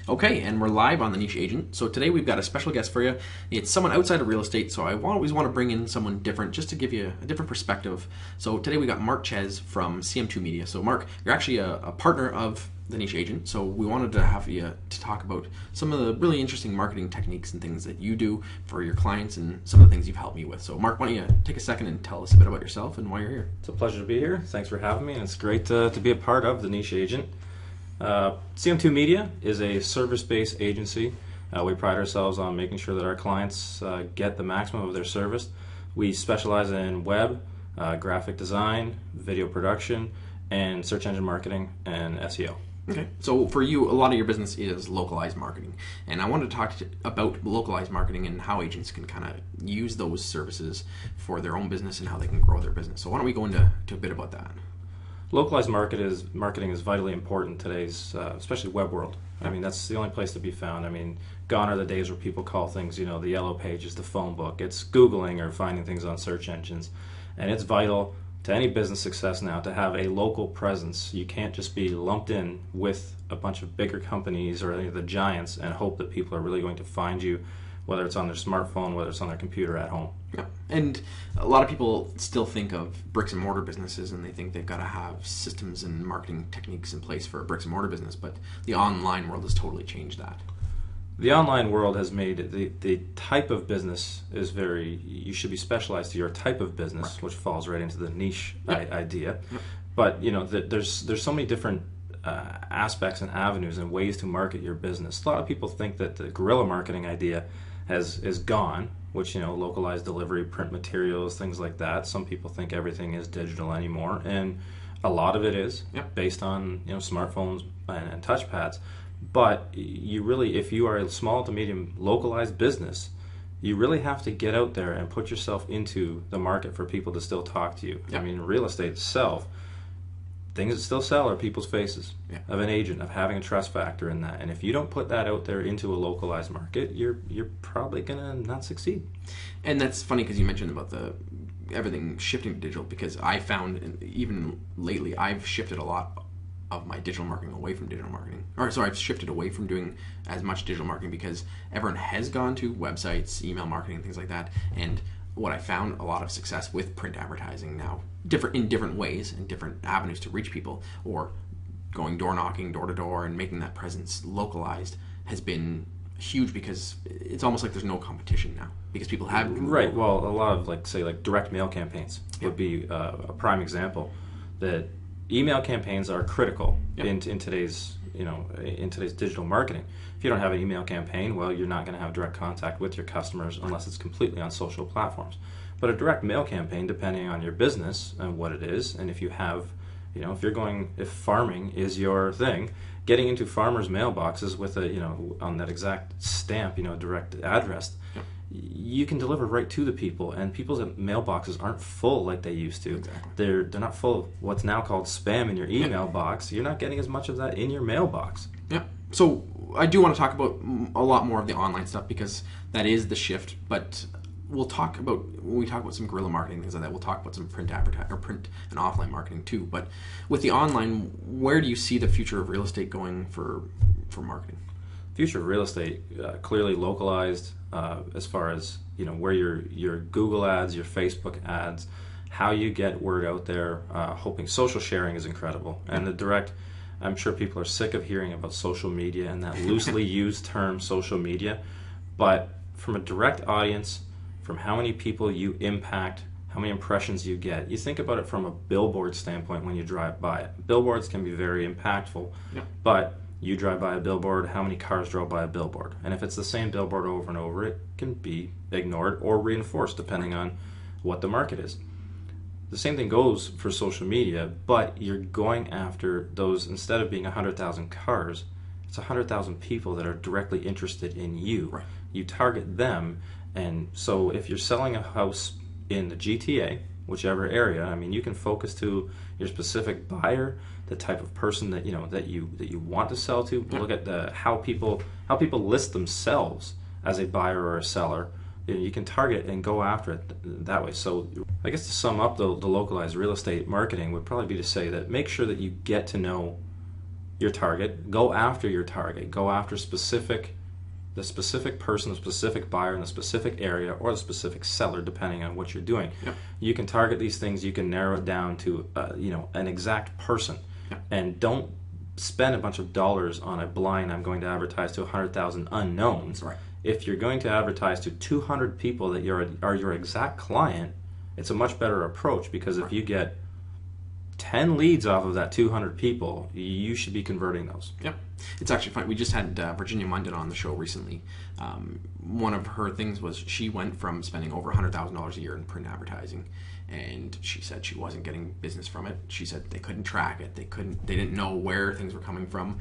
Okay, and we're live on the Niche Agent. So today we've got a special guest for you. It's someone outside of real estate, so I always want to bring in someone different just to give you a different perspective. So today we got Chyz from CM2 Media. So Mark, you're actually a partner of the Niche Agent, so we wanted to have you to talk about some of the really interesting marketing techniques and things that you do for your clients and some of the things you've helped me with. So Mark, why don't you take a second and tell us a bit about yourself and why you're here? It's a pleasure to be here. Thanks for having me, and it's great to be a part of the Niche Agent. CM2 Media is a service-based agency. We pride ourselves on making sure that our clients get the maximum of their service. We specialize in web, graphic design, video production, and search engine marketing and SEO. Okay, so for you, a lot of your business is localized marketing, and I wanted to talk about localized marketing and how agents can kind of use those services for their own business and how they can grow their business. So why don't we go into a bit about that? Localized marketing is vitally important in today's, especially web world. I mean, that's the only place to be found. I mean, gone are the days where people call things, the yellow pages, the phone book. It's Googling or finding things on search engines, and it's vital to any business success now to have a local presence. You can't just be lumped in with a bunch of bigger companies or any of the giants and hope that people are really going to find you, whether it's on their smartphone, whether it's on their computer at home. Yeah. And a lot of people still think of bricks and mortar businesses and they think they've got to have systems and marketing techniques in place for a bricks and mortar business, but the online world has totally changed that. The online world has made the type of business is you should be specialized to your type of business, right, which falls right into the niche idea. Yep. But there's so many different aspects and avenues and ways to market your business. A lot of people think that the guerrilla marketing idea is gone, which localized delivery, print materials, things like that. Some people think everything is digital anymore, and a lot of it is based on smartphones and touchpads. But you really, if you are a small to medium localized business, you really have to get out there and put yourself into the market for people to still talk to you. I mean, real estate itself, things that still sell are people's faces of an agent, of having a trust factor in that. And if you don't put that out there into a localized market, you're probably gonna not succeed. And that's funny because you mentioned about everything shifting to digital, because I found even lately I've shifted a lot of my digital marketing away from digital marketing. I've shifted away from doing as much digital marketing because everyone has gone to websites, email marketing, things like that. And what I found a lot of success with print advertising now, in different ways and different avenues to reach people, or going door knocking, door to door, and making that presence localized, has been huge because it's almost like there's no competition now because people have right. Well, a lot of direct mail campaigns would be a prime example. That email campaigns are critical in today's in today's digital marketing. If you don't have an email campaign, well, you're not going to have direct contact with your customers unless it's completely on social platforms. But a direct mail campaign, depending on your business and what it is, and if you have, if farming is your thing, getting into farmers' mailboxes with on that exact stamp, direct address, you can deliver right to the people, and people's mailboxes aren't full like they used to. Exactly. They're not full of what's now called spam in your email box. You're not getting as much of that in your mailbox. Yeah. So I do want to talk about a lot more of the online stuff because that is the shift, but we'll talk about, when we talk about some guerrilla marketing, things like that, we'll talk about some print and offline marketing too. But with the online, where do you see the future of real estate going for marketing? Future of real estate, clearly localized, as far as where your Google ads, your Facebook ads, how you get word out there. Hoping social sharing is incredible, and the direct. I'm sure people are sick of hearing about social media and that loosely used term social media, but from a direct audience, from how many people you impact, how many impressions you get. You think about it from a billboard standpoint when you drive by it. Billboards can be very impactful, but you drive by a billboard, how many cars drove by a billboard? And if it's the same billboard over and over, it can be ignored or reinforced depending on what the market is. The same thing goes for social media, but you're going after those, instead of being 100,000 cars, it's 100,000 people that are directly interested in you. Right. You target them, and so if you're selling a house in the GTA, whichever area, I mean, you can focus to your specific buyer, the type of person that you want to sell to. Look at how people list themselves as a buyer or a seller. You can target and go after it that way. So I guess to sum up the localized real estate marketing would probably be to say that make sure that you get to know your target, go after your target, go after the specific person, the specific buyer in the specific area, or the specific seller, depending on what you're doing. Yep. You can target these things. You can narrow it down to an exact person, and don't spend a bunch of dollars on a blind. I'm going to advertise to 100,000 unknowns. Right. If you're going to advertise to 200 people that are your exact client, it's a much better approach, because if you get 10 leads off of that 200 people, you should be converting those. Yep. It's actually fun. We just had Virginia Munden on the show recently. One of her things was she went from spending over $100,000 a year in print advertising, and she said she wasn't getting business from it. She said they couldn't track it. They didn't know where things were coming from,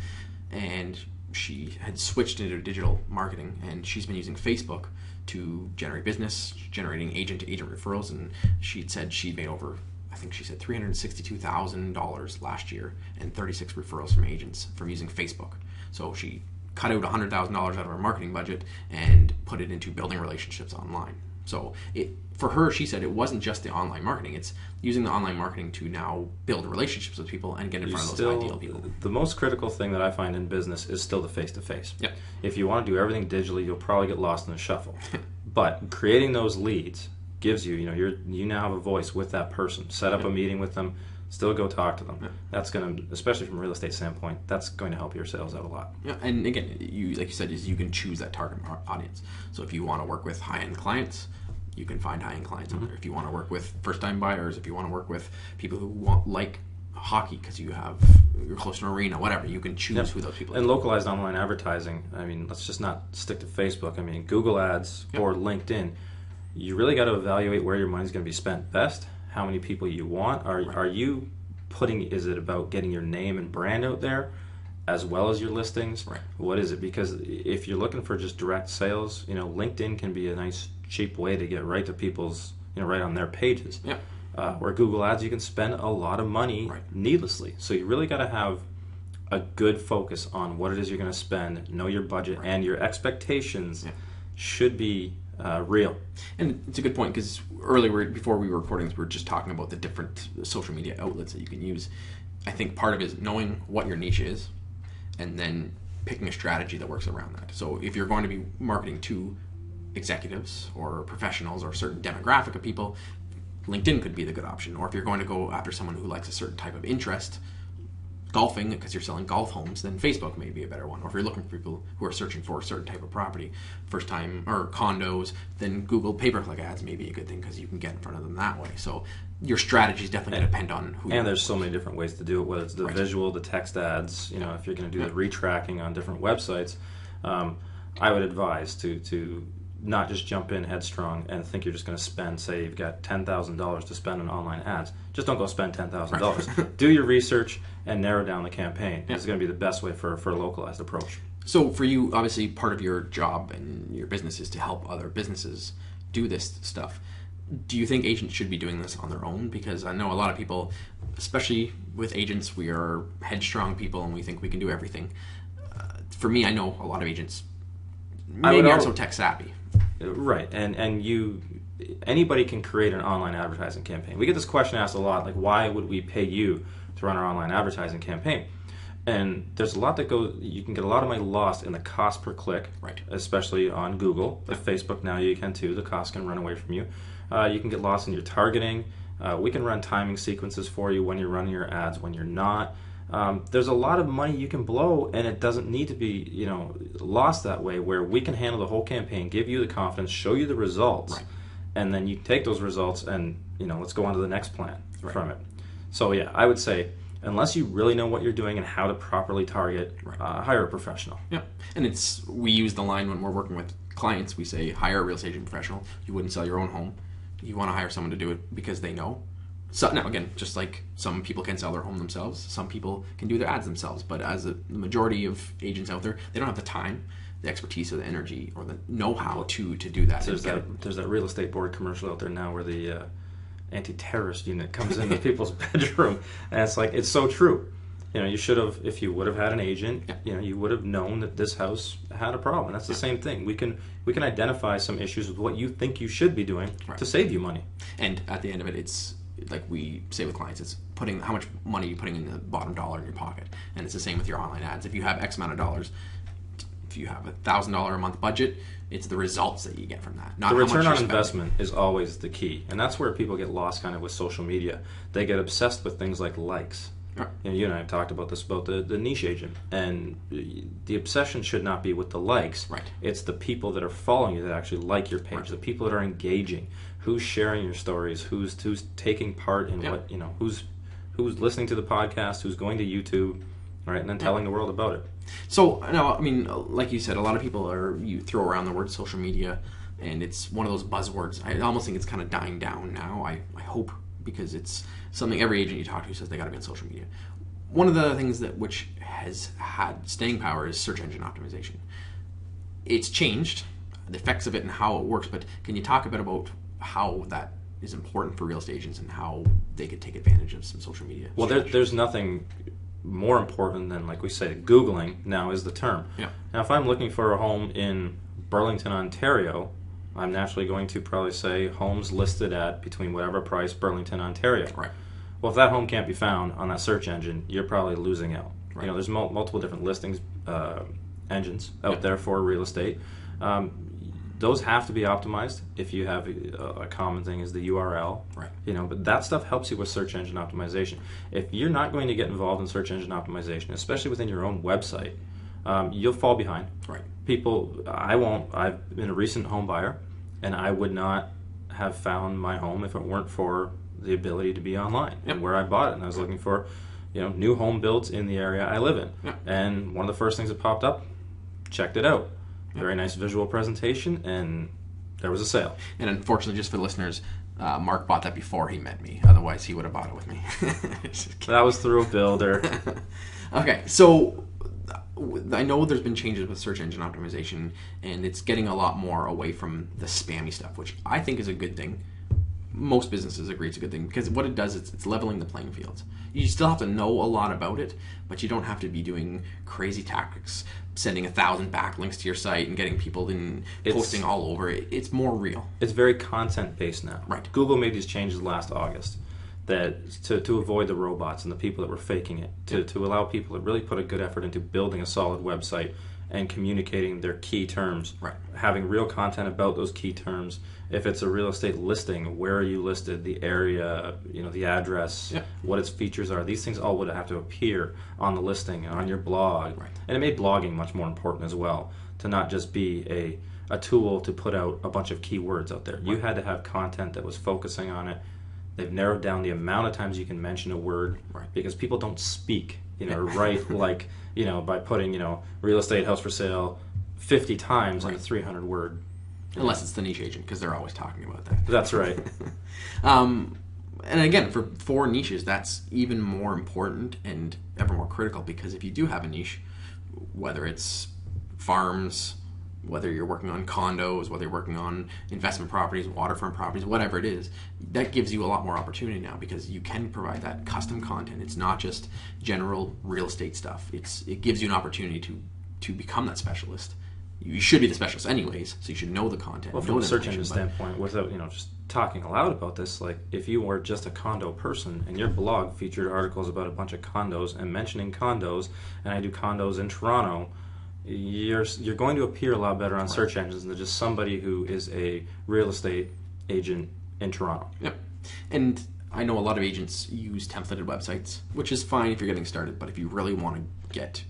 and she had switched into digital marketing, and she's been using Facebook to generate business, generating agent-to-agent referrals, and she'd said she'd made over, I think she said $362,000 last year, and 36 referrals from agents from using Facebook. So she cut out $100,000 out of her marketing budget and put it into building relationships online. So for her, she said it wasn't just the online marketing, it's using the online marketing to now build relationships with people and get in front of those ideal people. The most critical thing that I find in business is still the face-to-face. Yep. If you want to do everything digitally, you'll probably get lost in the shuffle. But creating those leads gives you, you now have a voice with that person. Set up a meeting with them, still go talk to them. Yeah. That's going to, especially from a real estate standpoint, that's going to help your sales out a lot. Yeah, and again, like you said, you can choose that target audience. So if you want to work with high-end clients, you can find high-end clients out there. If you want to work with first-time buyers, if you want to work with people who like hockey because you're close to an arena, whatever, you can choose who those people are. And localized online advertising, let's just not stick to Facebook. Google Ads or LinkedIn, you really got to evaluate where your money's going to be spent best, how many people you want. Are you is it about getting your name and brand out there as well as your listings? Right. What is it? Because if you're looking for just direct sales, LinkedIn can be a nice cheap way to get right to people's, right on their pages. Yeah. Where Google Ads, you can spend a lot of money needlessly. So you really got to have a good focus on what it is you're going to spend, know your budget, and your expectations should be real. And it's a good point, because earlier, before we were recording this, we were just talking about the different social media outlets that you can use. I think part of it is knowing what your niche is and then picking a strategy that works around that. So if you're going to be marketing to executives or professionals or a certain demographic of people, LinkedIn could be the good option. Or if you're going to go after someone who likes a certain type of interest, golfing, because you're selling golf homes, then Facebook may be a better one. Or if you're looking for people who are searching for a certain type of property, first time, or condos, then Google pay-per-click ads may be a good thing, because you can get in front of them that way. So your strategy is definitely going to depend on who. And there's so many different ways to do it, whether it's the visual, the text ads. If you're going to do the retracking on different websites, I would advise to not just jump in headstrong and think you're just going to spend, say you've got $10,000 to spend on online ads. Just don't go spend $10,000. Do your research and narrow down the campaign. It's going to be the best way for a localized approach. So for you, obviously, part of your job and your business is to help other businesses do this stuff. Do you think agents should be doing this on their own? Because I know a lot of people, especially with agents, we are headstrong people and we think we can do everything. For me, I know a lot of agents maybe aren't so tech savvy. Right, and anybody can create an online advertising campaign. We get this question asked a lot, like, why would we pay you to run our online advertising campaign? And there's a lot that goes, you can get a lot of money lost in the cost per click, especially on Google. With Facebook now you can too, the cost can run away from you. You can get lost in your targeting. We can run timing sequences for you when you're running your ads, when you're not. There's a lot of money you can blow, and it doesn't need to be lost that way, where we can handle the whole campaign, give you the confidence, show you the results, and then you take those results and let's go on to the next plan from it. So yeah, I would say unless you really know what you're doing and how to properly target, hire a professional. Yeah, and we use the line when we're working with clients, we say hire a real estate agent professional. You wouldn't sell your own home. You want to hire someone to do it because they know. So now again, just like some people can sell their home themselves, some people can do their ads themselves. But as the majority of agents out there, they don't have the time, the expertise, or the energy, or the know-how to do that. There's that real estate board commercial out there now where the anti-terrorist unit comes into people's bedroom, and it's so true. You should have, if you would have had an agent, you would have known that this house had a problem. And that's the same thing. We can identify some issues with what you think you should be doing to save you money. And at the end of it, it's like we say with clients, it's how much money you're putting in the bottom dollar in your pocket. And it's the same with your online ads. If you have X amount of dollars, if you have $1,000 a month budget, it's the results that you get from that. Not the how much return you're on spending. investment is always the key, and that's where people get lost kind of with social media. They get obsessed with things like likes. Right. You and I have talked about this, about the niche agent, and the obsession should not be with the likes. Right. It's the people that are following you that actually like your page, the people that are engaging, who's sharing your stories, who's taking part in what, who's listening to the podcast, who's going to YouTube, right, and then telling the world about it. So now, I mean, like you said, a lot of people you throw around the word social media, and it's one of those buzzwords. I almost think it's kind of dying down now. I hope, because it's something every agent you talk to says they got to be on social media. One of the things which has had staying power is search engine optimization. It's changed, the effects of it and how it works, but can you talk a bit about how that is important for real estate agents and how they could take advantage of some social media? Well, there's nothing more important than, like we say, Googling now is the term. Yeah. Now, if I'm looking for a home in Burlington, Ontario, I'm naturally going to probably say homes listed at between whatever price, Burlington, Ontario. Right. Well, if that home can't be found on that search engine, you're probably losing out. Right. There's multiple different listings engines out there for real estate. Those have to be optimized. If you have a common thing is the URL, right? But that stuff helps you with search engine optimization. If you're not going to get involved in search engine optimization, especially within your own website, you'll fall behind. Right. I won't. I've been a recent home buyer, and I would not have found my home if it weren't for the ability to be online and where I bought it. And I was looking for, new home builds in the area I live in. Yep. And one of the first things that popped up, checked it out. Very nice visual presentation, and there was a sale. And unfortunately, just for the listeners, Mark bought that before he met me. Otherwise, he would have bought it with me. That was through a builder. Okay, so I know there's been changes with search engine optimization, and it's getting a lot more away from the spammy stuff, which I think is a good thing. Most businesses agree it's a good thing, because what it does is it's leveling the playing fields. You still have to know a lot about it, but you don't have to be doing crazy tactics, sending 1,000 backlinks to your site and getting people posting all over it. It's more real. It's very content based now. Right. Google made these changes last August that to avoid the robots and the people that were faking it, to allow people to really put a good effort into building a solid website and communicating their key terms, right? Having real content about those key terms. If it's a real estate listing, where are you listed, the area, the address, what its features are. These things all would have to appear on the listing and on your blog. Right. And it made blogging much more important as well, to not just be a tool to put out a bunch of keywords out there. Right. You had to have content that was focusing on it. They've narrowed down the amount of times you can mention a word, because people don't speak, write like, by putting, real estate house for sale 50 times in a 300-word. Unless it's the niche agent, because they're always talking about that. That's right. And again, for niches, that's even more important and ever more critical, because if you do have a niche, whether it's farms, whether you're working on condos, whether you're working on investment properties, waterfront properties, whatever it is, that gives you a lot more opportunity now, because you can provide that custom content. It's not just general real estate stuff. It gives you an opportunity to become that specialist. You should be the specialist anyways, so you should know the content. Well, from a search engine standpoint, without just talking aloud about this, like if you were just a condo person and your blog featured articles about a bunch of condos and mentioning condos, and I do condos in Toronto, you're going to appear a lot better on search engines than just somebody who is a real estate agent in Toronto. Yep. And I know a lot of agents use templated websites, which is fine if you're getting started, but if you really want to get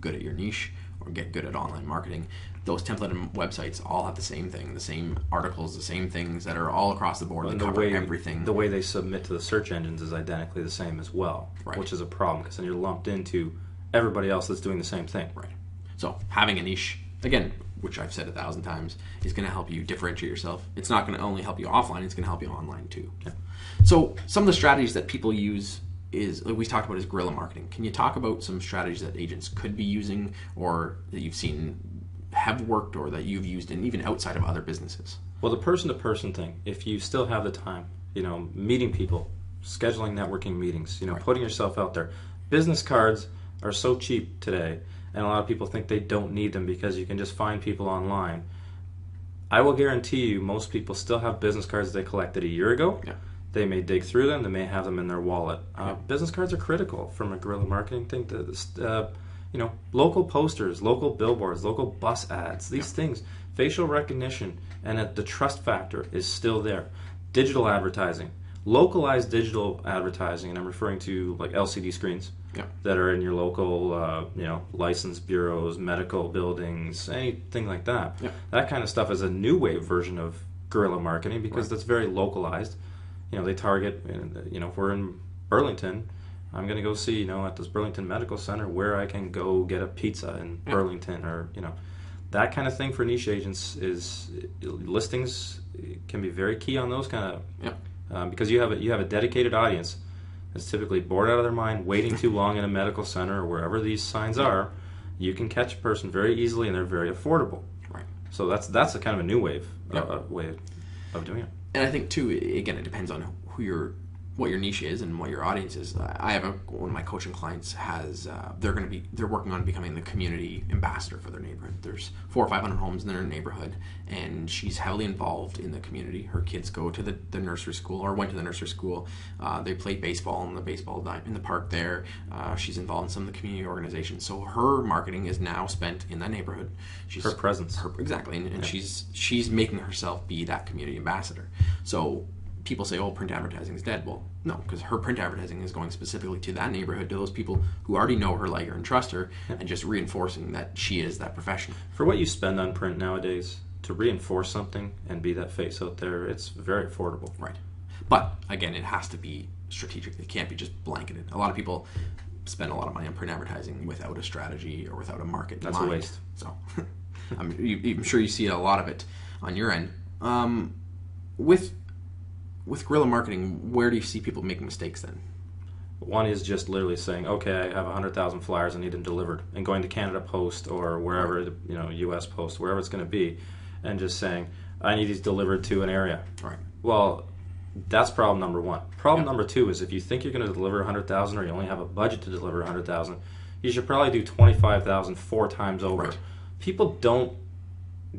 good at your niche or get good at online marketing, those templated websites all have the same thing, the same articles, the same things that are all across the board. And they cover everything. The way they submit to the search engines is identically the same as well, right. Which is a problem, because then you're lumped into everybody else that's doing the same thing. Right. So having a niche, again, which I've said 1,000 times, is going to help you differentiate yourself. It's not going to only help you offline, it's going to help you online too. Yeah. So some of the strategies that people use is, like we talked about, is guerrilla marketing. Can you talk about some strategies that agents could be using, or that you've seen have worked, or that you've used, and even outside of other businesses? Well, the person-to-person thing, if you still have the time, meeting people, scheduling networking meetings, right. Putting yourself out there. Business cards are so cheap today, and a lot of people think they don't need them because you can just find people online. I will guarantee you most people still have business cards they collected a year ago. Yeah. They may dig through them. They may have them in their wallet. Business cards are critical from a guerrilla marketing thing. Local posters, local billboards, local bus ads. These things, facial recognition, and the trust factor is still there. Digital advertising, localized digital advertising, and I'm referring to like LCD screens that are in your local, license bureaus, medical buildings, anything like that. That kind of stuff is a new wave version of guerrilla marketing because that's very localized. They target, if we're in Burlington, I'm going to go see, at this Burlington Medical Center where I can go get a pizza in Burlington, or, that kind of thing. For niche agents is listings can be very key on those kind of, because you have a dedicated audience that's typically bored out of their mind, waiting too long in a medical center or wherever these signs are. You can catch a person very easily, and they're very affordable. Right. So that's a kind of a new wave way of doing it. And I think too, again, it depends on what your niche is and what your audience is. I have one of my coaching clients has they're working on becoming the community ambassador for their neighborhood. There's 400 or 500 homes in their neighborhood, and she's heavily involved in the community. Her kids go to the nursery school, or went to the nursery school. They play baseball in the park there. She's involved in some of the community organizations. So her marketing is now spent in that neighborhood. Her presence. Exactly, and she's making herself be that community ambassador. So people say, oh, print advertising is dead. Well, no, because her print advertising is going specifically to that neighborhood, to those people who already know her, like her, and trust her, and just reinforcing that she is that professional. For what you spend on print nowadays, to reinforce something and be that face out there, it's very affordable. Right. But, again, it has to be strategic. It can't be just blanketed. A lot of people spend a lot of money on print advertising without a strategy or without a market in mind. That's a waste. So, I'm sure you see a lot of it on your end. With guerrilla marketing, where do you see people making mistakes then? One is just literally saying, okay, I have 100,000 flyers, I need them delivered, and going to Canada Post or wherever, U.S. Post, wherever it's going to be, and just saying, I need these delivered to an area. Right. Well, that's problem number one. Problem number two is if you think you're going to deliver 100,000 or you only have a budget to deliver 100,000, you should probably do 25,000 4 times over. Right. People don't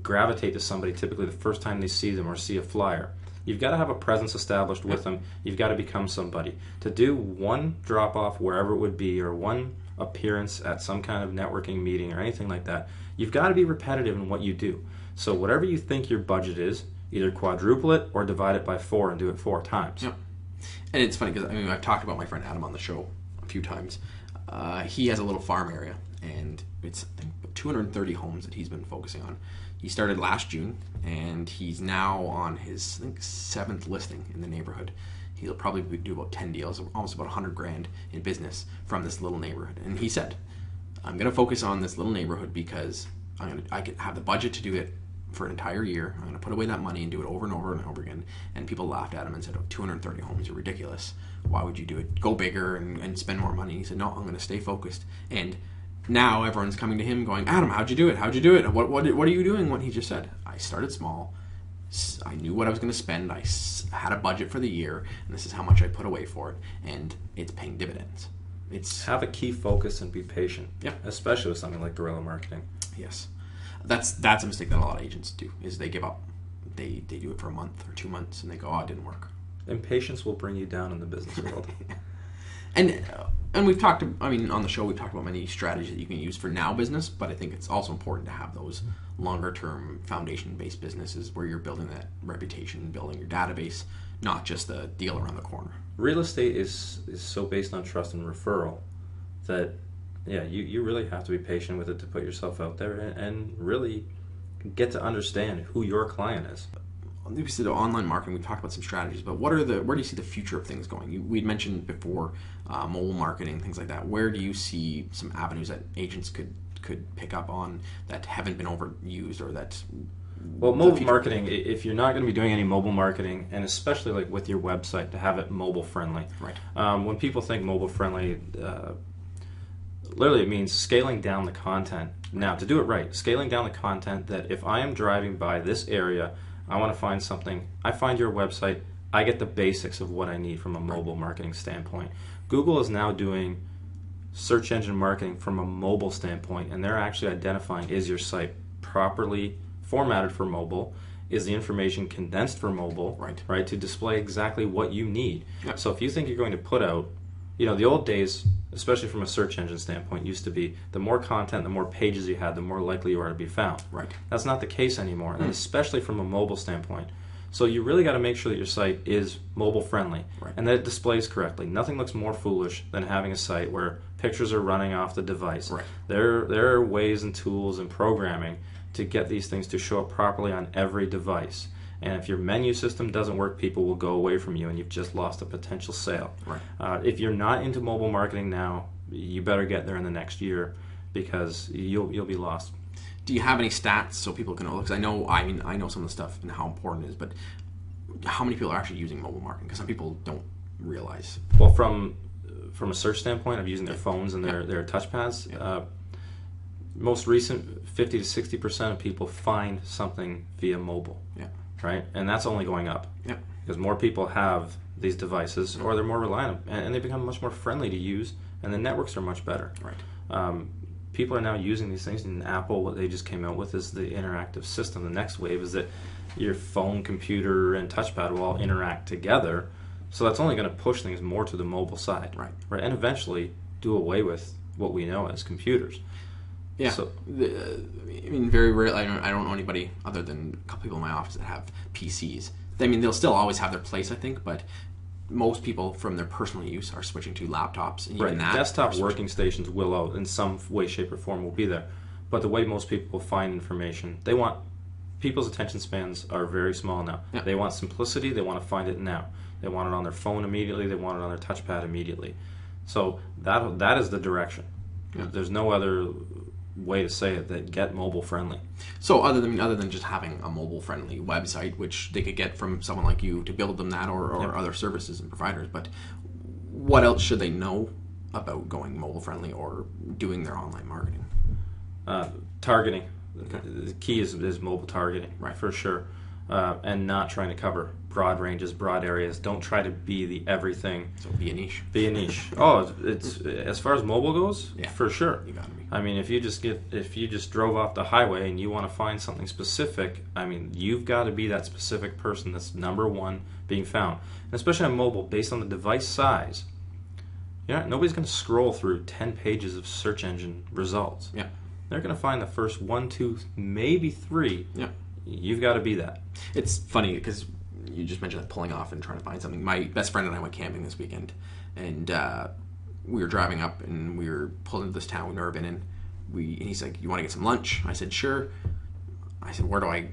gravitate to somebody typically the first time they see them or see a flyer. You've got to have a presence established with them. You've got to become somebody. To do one drop-off wherever it would be, or one appearance at some kind of networking meeting or anything like that, you've got to be repetitive in what you do. So whatever you think your budget is, either quadruple it or divide it by 4 and do it 4 times. Yeah. And it's funny because I've talked about my friend Adam on the show a few times. He has a little farm area, and it's, I think, 230 homes that he's been focusing on. He started last June, and he's now on his, I think, 7th listing in the neighborhood. He'll probably do about 10 deals, almost about $100,000 in business from this little neighborhood. And he said, I'm going to focus on this little neighborhood because I can have the budget to do it for an entire year. I'm going to put away that money and do it over and over and over again. And people laughed at him and said, oh, 230 homes are ridiculous. Why would you do it? Go bigger and spend more money. He said, no, I'm going to stay focused. And now everyone's coming to him going, Adam, how'd you do it? How'd you do it? What are you doing? What he just said. I started small. I knew what I was going to spend. I had a budget for the year, and this is how much I put away for it, and it's paying dividends. Have a key focus and be patient. Yeah, especially with something like guerrilla marketing. Yes, that's a mistake that a lot of agents do. Is they give up. They do it for a month or 2 months, and they go, oh, it didn't work. Impatience will bring you down in the business world. And we've talked, on the show, we've talked about many strategies that you can use for now business, but I think it's also important to have those longer-term foundation-based businesses where you're building that reputation, building your database, not just a deal around the corner. Real estate is so based on trust and referral that, you really have to be patient with it to put yourself out there and really get to understand who your client is. We said online marketing. We talked about some strategies, but where do you see the future of things going? We'd mentioned before mobile marketing, things like that. Where do you see some avenues that agents could pick up on that haven't been overused or that? Well, mobile marketing. If you're not going to be doing any mobile marketing, and especially like with your website, to have it mobile friendly. Right. When people think mobile friendly, literally it means scaling down the content. Now, to do it right, scaling down the content that if I am driving by this area, I want to find something. I find your website. I get the basics of what I need from a mobile marketing standpoint. Google is now doing search engine marketing from a mobile standpoint, and they're actually identifying, is your site properly formatted for mobile? is the information condensed for mobile, right, to display exactly what you need. Yeah. So if you think you're going to put out, the old days, especially from a search engine standpoint, used to be the more content, the more pages you had, the more likely you are to be found. Right. That's not the case anymore, and especially from a mobile standpoint. So you really got to make sure that your site is mobile friendly and that it displays correctly. Nothing looks more foolish than having a site where pictures are running off the device. Right. There are ways and tools and programming to get these things to show up properly on every device. And if your menu system doesn't work, people will go away from you and you've just lost a potential sale. Right. If you're not into mobile marketing now, you better get there in the next year because you'll be lost. Do you have any stats so people can know? Because I know some of the stuff and how important it is, but how many people are actually using mobile marketing? Because some people don't realize. Well, from a search standpoint of using their phones and their touchpads, most recent 50 to 60% of people find something via mobile. Yeah. Right, and that's only going up. Yeah. Because more people have these devices, or they're more reliant, and they become much more friendly to use, and the networks are much better. Right. People are now using these things, and Apple, what they just came out with is the interactive system. The next wave is that your phone, computer, and touchpad will all interact together. So that's only going to push things more to the mobile side. Right. And eventually do away with what we know as computers. Yeah. So, very rarely, I don't know anybody other than a couple people in my office that have PCs. They'll still always have their place, I think, but most people from their personal use are switching to laptops. And even that, desktop working stations will, in some way, shape, or form, will be there. But the way most people find information, people's attention spans are very small now. Yeah. They want simplicity. They want to find it now. They want it on their phone immediately. They want it on their touchpad immediately. So that is the direction. Yeah. There's no other way to say it that get mobile friendly. So other than just having a mobile friendly website, which they could get from someone like you to build them that, or other services and providers, but what else should they know about going mobile friendly or doing their online marketing? Targeting. Okay. The key is mobile targeting, right, for sure, and not trying to cover broad ranges, broad areas. Don't try to be the everything. So be a niche. Be a niche. Oh, it's as far as mobile goes, for sure. You gotta be. If you just drove off the highway and you want to find something specific, you've got to be that specific person that's number one being found. And especially on mobile, based on the device size, nobody's going to scroll through 10 pages of search engine results. Yeah. They're going to find the first 1, 2, maybe 3. Yeah. You've got to be that. It's funny because you just mentioned that pulling off and trying to find something. My best friend and I went camping this weekend, and we were driving up and we were pulling into this town we've never been in. And he's like, "You want to get some lunch?" I said, "Sure." I said, "Where do I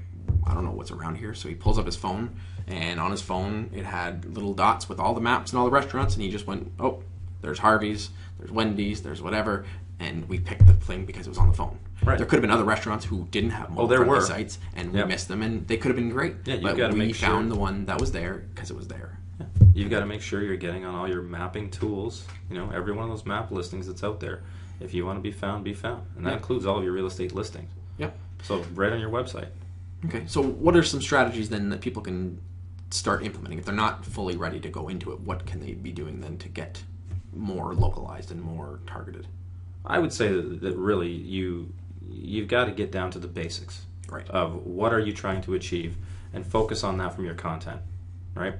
don't know what's around here." So he pulls up his phone, and on his phone it had little dots with all the maps and all the restaurants, and he just went, "Oh, there's Harvey's, there's Wendy's, there's whatever," and we picked the thing because it was on the phone. Right. There could have been other restaurants who didn't have mobile-friendly sites, and we missed them, and they could have been great. Yeah, but we found the one that was there because it was there. Yeah. You've got to make sure you're getting on all your mapping tools. Every one of those map listings that's out there. If you want to be found, and that includes all of your real estate listings. Yeah. So right on your website. Okay. So what are some strategies then that people can start implementing if they're not fully ready to go into it? What can they be doing then to get more localized and more targeted? I would say that really you've got to get down to the basics, right, of what are you trying to achieve, and focus on that from your content, right?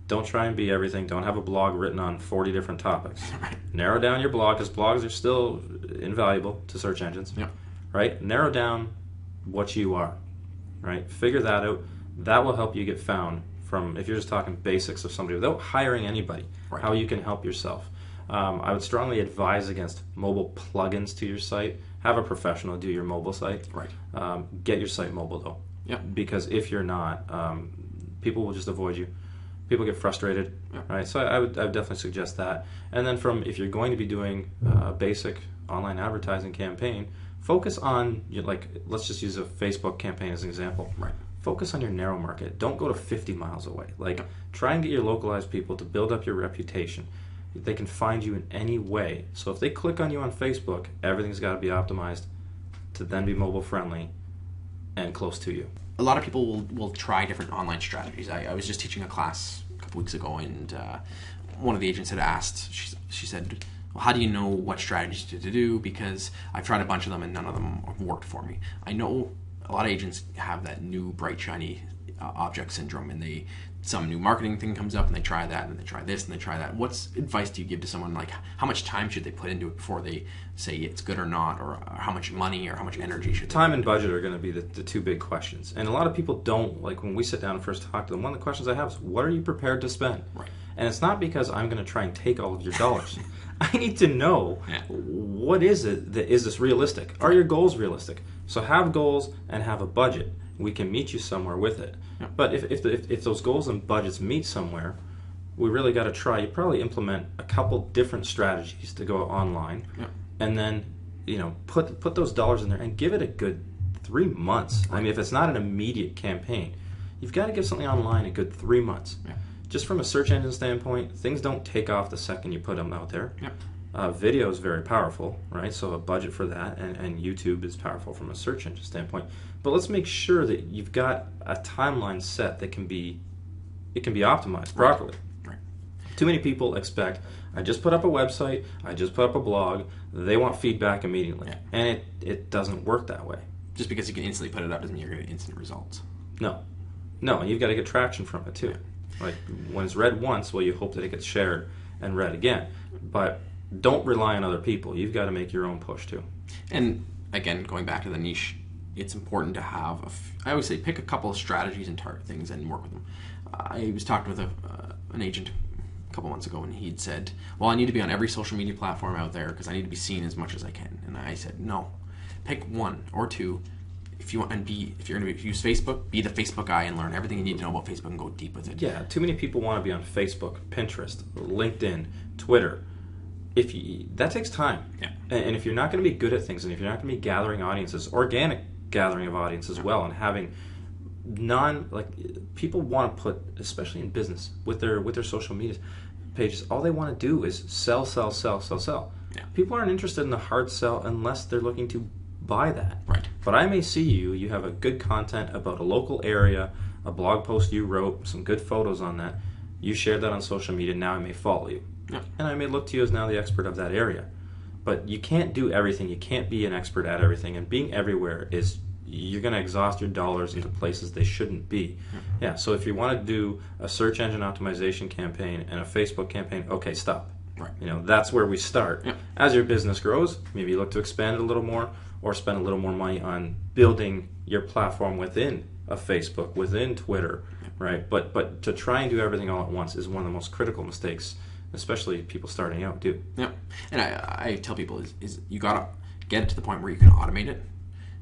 Don't try and be everything. Don't have a blog written on 40 different topics. Right. Narrow down your blog, because blogs are still invaluable to search engines. Yeah. Right? Narrow down what you are. Right? Figure that out. That will help you get found from, if you're just talking basics of somebody without hiring anybody, right, how you can help yourself. I would strongly advise against mobile plugins to your site. Have a professional do your mobile site. Right. Get your site mobile though. Yeah. Because if you're not, people will just avoid you. People get frustrated, right? So I would definitely suggest that. And then if you're going to be doing a basic online advertising campaign, focus on, let's just use a Facebook campaign as an example. Right. Focus on your narrow market. Don't go to 50 miles away. Try and get your localized people to build up your reputation. They can find you in any way. So if they click on you on Facebook, everything's got to be optimized to then be mobile friendly and close to you. A lot of people will try different online strategies. I was just teaching a class a couple weeks ago, and one of the agents had asked, she said, "Well, how do you know what strategies to do? Because I've tried a bunch of them and none of them have worked for me." I know lot of agents have that new bright shiny object syndrome, and some new marketing thing comes up and they try that and they try this and they try that. What's advice do you give to someone, like how much time should they put into it before they say it's good or not, or how much money or how much energy should they time and budget are going to be the two big questions. And a lot of people don't, like when we sit down and first talk to them, one of the questions I have is, what are you prepared to spend? Right. And it's not because I'm going to try and take all of your dollars. I need to know, what is it that is this realistic? Are your goals realistic? So have goals and have a budget. We can meet you somewhere with it. Yeah. But if those goals and budgets meet somewhere, we really got to try. You probably implement a couple different strategies to go online, and then put those dollars in there and give it a good 3 months. Right. I mean, if it's not an immediate campaign, you've got to give something online a good 3 months. Yeah. Just from a search engine standpoint, things don't take off the second you put them out there. Yeah. Video is very powerful, right? So a budget for that, and YouTube is powerful from a search engine standpoint. But let's make sure that you've got a timeline set that can be optimized properly. Right. Too many people expect, I just put up a website, I just put up a blog, they want feedback immediately. Yeah. And it doesn't work that way. Just because you can instantly put it up doesn't mean you're going to get instant results. No, and you've got to get traction from it too. Yeah. Like when it's read once, well, you hope that it gets shared and read again. But don't rely on other people. You've got to make your own push too. And again, going back to the niche, it's important to have I always say pick a couple of strategies and target things and work with them. I was talking with an agent a couple months ago, and he'd said, well, I need to be on every social media platform out there because I need to be seen as much as I can. And I said, no, pick one or two. If you want, and if you're going to use Facebook, be the Facebook guy and learn everything you need to know about Facebook and go deep with it. Yeah, too many people want to be on Facebook, Pinterest, LinkedIn, Twitter. That takes time. Yeah. And if you're not going to be good at things, and if you're not going to be gathering audiences, organic gathering of audience as well, and having people want to put, especially in business with their social media pages, all they want to do is sell. Yeah. People aren't interested in the hard sell unless they're looking to buy that. Right. But I may see you have a good content about a local area, a blog post you wrote, some good photos on that. You shared that on social media. Now I may follow you. Yeah. And I may look to you as now the expert of that area. But you can't do everything. You can't be an expert at everything. And being everywhere is, you're going to exhaust your dollars into places they shouldn't be. Yeah. So if you want to do a search engine optimization campaign and a Facebook campaign, okay, stop. Right. That's where we start. Yeah. As your business grows, maybe you look to expand it a little more, or spend a little more money on building your platform within a Facebook, within Twitter, right? But to try and do everything all at once is one of the most critical mistakes, especially people starting out do. Yeah, and I tell people is you gotta get it to the point where you can automate it,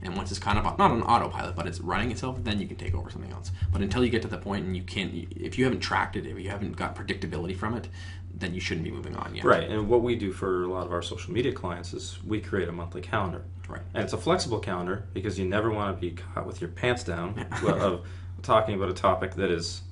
and once it's kind of not an autopilot, but it's running itself, then you can take over something else. But until you get to the point and you can't, if you haven't tracked it, if you haven't got predictability from it, then you shouldn't be moving on yet. Right, and what we do for a lot of our social media clients is we create a monthly calendar. Right. And it's a flexible calendar because you never want to be caught with your pants down of talking about a topic that is,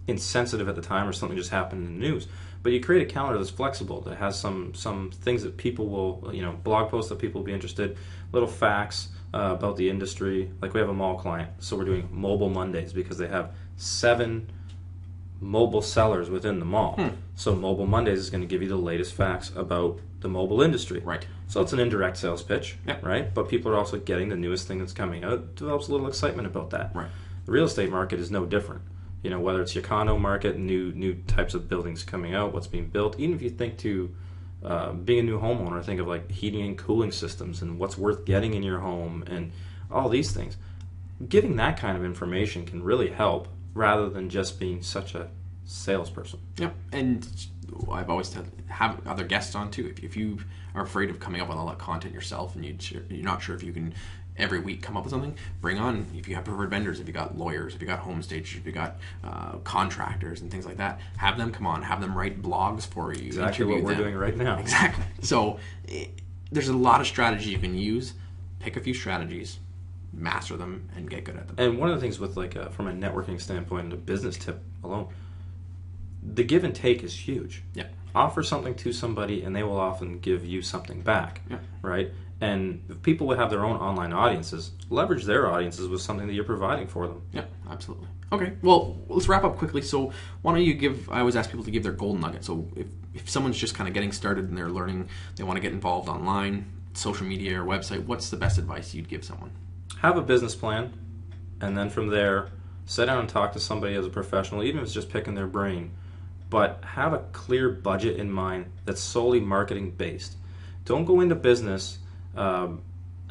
insensitive at the time or something just happened in the news. But you create a calendar that's flexible, that has some things that people will, blog posts that people will be interested, little facts about the industry. Like we have a mall client, so we're doing Mobile Mondays because they have 7 mobile sellers within the mall. So Mobile Mondays is going to give you the latest facts about the mobile industry. Right. So it's an indirect sales pitch, right? But people are also getting the newest thing that's coming out. It develops a little excitement about that. Right. The real estate market is no different. Whether it's your condo market, new types of buildings coming out, what's being built. Even if you think to being a new homeowner, think of like heating and cooling systems and what's worth getting in your home and all these things. Giving that kind of information can really help, rather than just being such a salesperson. Yeah, and I've always have other guests on too. If you are afraid of coming up with all that content yourself and you're not sure if you can every week come up with something, bring on, if you have preferred vendors, if you got lawyers, if you got home stagers, if you got contractors and things like that, have them come on, have them write blogs for you. Exactly what we're doing right now. Exactly. So there's a lot of strategies you can use. Pick a few strategies, master them, and get good at them. And one of the things with from a networking standpoint and a business tip alone, the give and take is huge. Yeah. Offer something to somebody and they will often give you something back. Yeah. Right? And if people would have their own online audiences, leverage their audiences with something that you're providing for them. Yeah, absolutely. Okay, well, let's wrap up quickly. So why don't you I always ask people to give their golden nugget. So if someone's just kind of getting started and they're learning, they want to get involved online, social media or website, what's the best advice you'd give someone? have a business plan, and then from there, sit down and talk to somebody as a professional, even if it's just picking their brain. But have a clear budget in mind that's solely marketing based. Don't go into business. I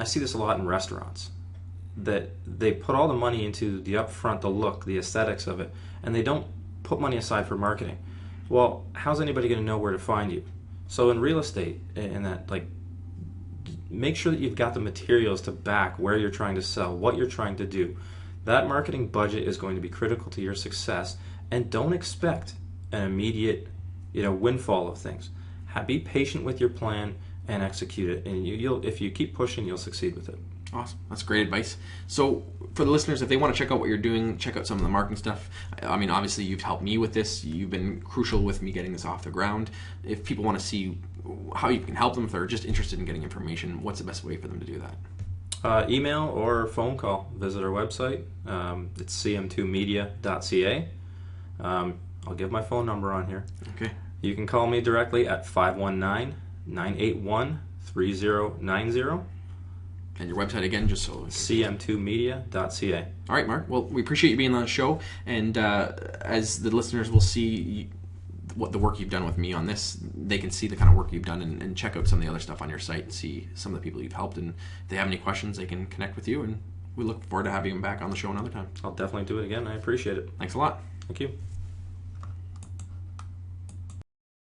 see this a lot in restaurants, that they put all the money into the upfront, the look, the aesthetics of it, and they don't put money aside for marketing. Well, how's anybody going to know where to find you? So in real estate, in that, like, make sure that you've got the materials to back where you're trying to sell, what you're trying to do. That marketing budget is going to be critical to your success, and don't expect an immediate, windfall of things. Be patient with your plan and execute it, and you'll, if you keep pushing, you'll succeed with it. Awesome. That's great advice. So for the listeners, if they want to check out what you're doing, check out some of the marketing stuff. I mean, obviously you've helped me with this. You've been crucial with me getting this off the ground. If people want to see how you can help them, if they're just interested in getting information, what's the best way for them to do that? Email or phone call. Visit our website. It's CM2Media.ca. I'll give my phone number on here. Okay. You can call me directly at 519-981-3090. And your website again, just so... CM2Media.ca. All right, Mark. Well, we appreciate you being on the show. And as the listeners will see what the work you've done with me on this, they can see the kind of work you've done and check out some of the other stuff on your site and see some of the people you've helped. And if they have any questions, they can connect with you. And we look forward to having you back on the show another time. I'll definitely do it again. I appreciate it. Thanks a lot. Thank you.